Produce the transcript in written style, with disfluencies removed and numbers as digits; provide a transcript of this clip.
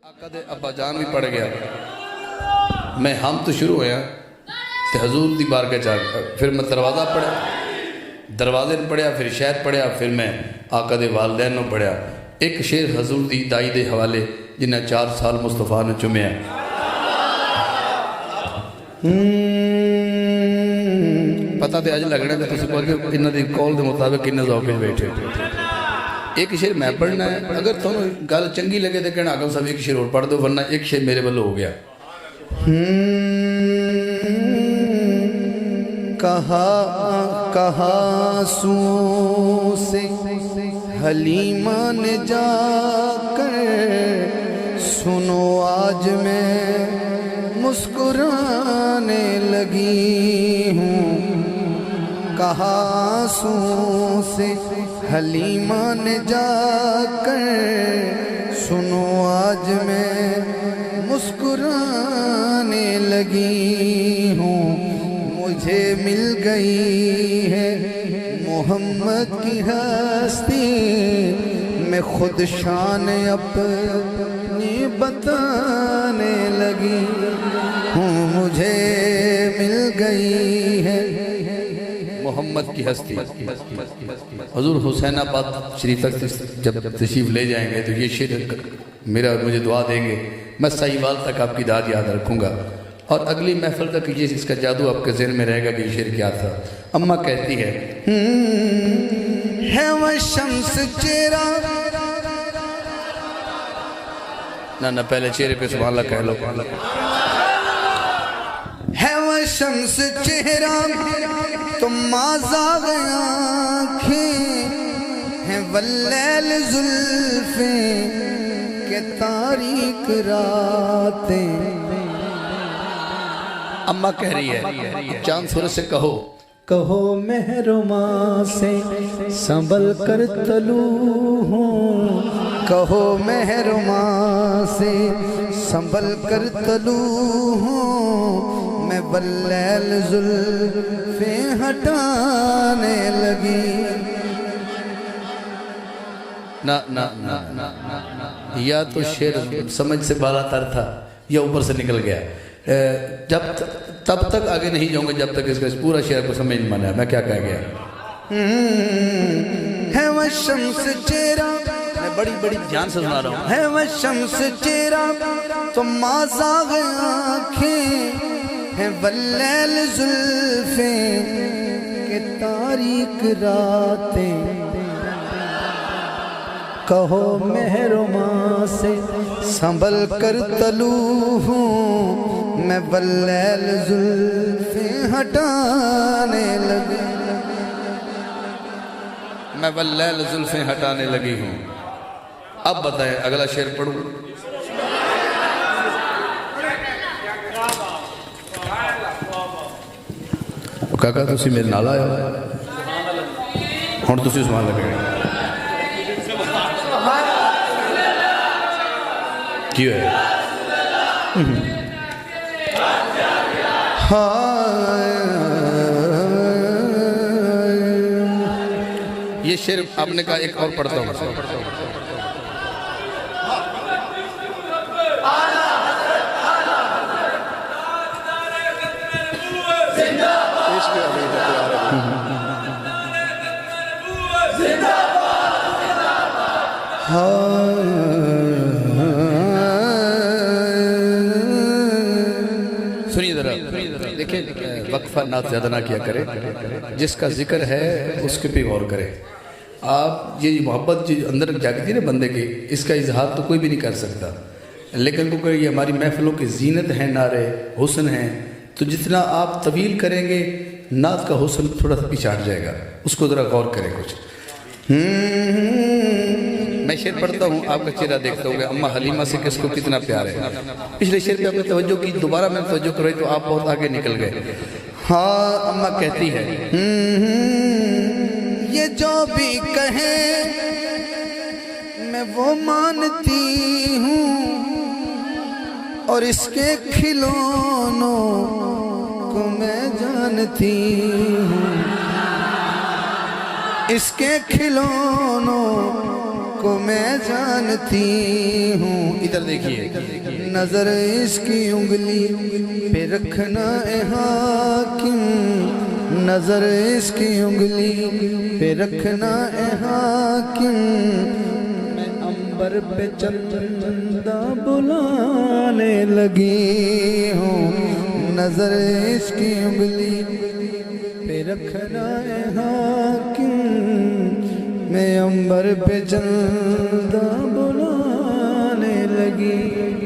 آقا دے ابا جان بھی پڑھ گیا میں ہم تو شروع ہویا تے حضور دی بارگاہ چاہ گیا پھر میں دروازہ پڑھا دروازے پڑھیا پھر شہر پڑھیا پھر میں آقا دے والدین نو پڑھیا ایک شیر حضور دی دائی دے حوالے جنہیں 4 سال مصطفیٰ نے چمیا پتہ تے اج لگنے تے تسی کہو کہ انہاں دی قول دے مطابق کنے ذوق وچ بیٹھے ایک شیر میں پڑھنا ہے اگر تمہیں گل چنگی لگے تو کہنا آگم صاحب ایک شیر اور پڑھ دو ورنہ ایک شیر میرے بلو ہو گیا کہا سو سے حلیمہ نے جا کر سنو آج میں مسکرانے لگی ہوں کہا سو سے حلیمہ نے جا کر سنو آج میں مسکرانے لگی ہوں مجھے مل گئی ہے محمد کی ہستی میں خود شان اپنی بتانے لگی ہوں مجھے مل گئی ہے محمد کی ہستی حضور حسین آباد شریف تک جب تشریف لے جائیں گے تو یہ شیر میرا مجھے دعا دیں گے میں سہیوال تک آپ کی داد یاد رکھوں گا اور اگلی محفل تک یہ اس کا جادو آپ کے ذہن میں رہے گا کہ یہ شیر کیا تھا اماں کہتی ہے وہ شمس چہرہ نہ پہلے چہرے پہ سبحان اللہ کہہ لو ہے وہ شمس چہرہ تم مازاغ آنکھیں ہیں واللیل زلفیں کہ تاریک راتیں اماں کہہ رہی ہے چاند سورج سے کہو محرماں سے سنبھل کر طلوع ہوں کہو محرماں سے سنبھل کر طلوع ہوں میں واللیل زلفیں ہٹانے لگی نہ یا تو شیر سمجھ سے بالا تر تھا یا اوپر سے نکل گیا تب تک آگے نہیں جاؤں گا جب تک اس کا پورا شعر کو سمجھ نہیں مانا میں کیا کہہ گیا ہے وہ شمس چہرہ میں بڑی دھیان سے سنا رہا ہوں ہے وہ شمس چہرہ تم مازاغ آنکھیں ہیں واللیل زلفیں کہ تاریک راتیں کہو محرماں سے سنبھل کر طلوع ہوں میں واللیل زلفیں ہٹانے لگی میں واللیل زلفیں ہٹانے لگی ہوں اب بتائیں اگلا شعر پڑھوں کہا تسی میرے نال آیا ہوں تسی سبحان اللہ کہہ کیوں ہے یہ شعر آپ نے کہا ایک اور پڑھتا ہوں سنیے ذرا دیکھیں وقفہ نعت زیادہ نہ کیا کرے جس کا ذکر ہے اس کے پہ غور کرے آپ یہ محبت جو اندر جاگتی ہے نا بندے کی اس کا اظہار تو کوئی بھی نہیں کر سکتا لیکن کیونکہ یہ ہماری محفلوں کی زینت ہیں نعرے حسن ہیں تو جتنا آپ طویل کریں گے نعت کا حسن تھوڑا سا پیچھے ہٹ جائے گا اس کو ذرا غور کریں کچھ میں شعر پڑھتا ہوں آپ کا چہرہ دیکھتا ہوں کہ اماں حلیمہ سے کس کو کتنا پیار ہے پچھلے شعر پہ آپ نے توجہ کی دوبارہ میں توجہ کروئی تو آپ بہت آگے نکل گئے ہاں اماں کہتی ہے یہ جو بھی کہیں میں وہ مانتی ہوں اور اس کے کھلونوں کو میں جانتی ہوں اس کے کھلونوں کو میں جانتی ہوں. ادھر دیکھیے نظر اس کی انگلی پہ رکھنا اے حاکم, نظر اس کی انگلی پہ رکھنا اے حاکم, میں عنبر پہ چندہ بلانے لگی ہوں. نظر اس کی انگلی پہ رکھنا اے حاکم, میں عنبر پہ چندہ بلانے لگی.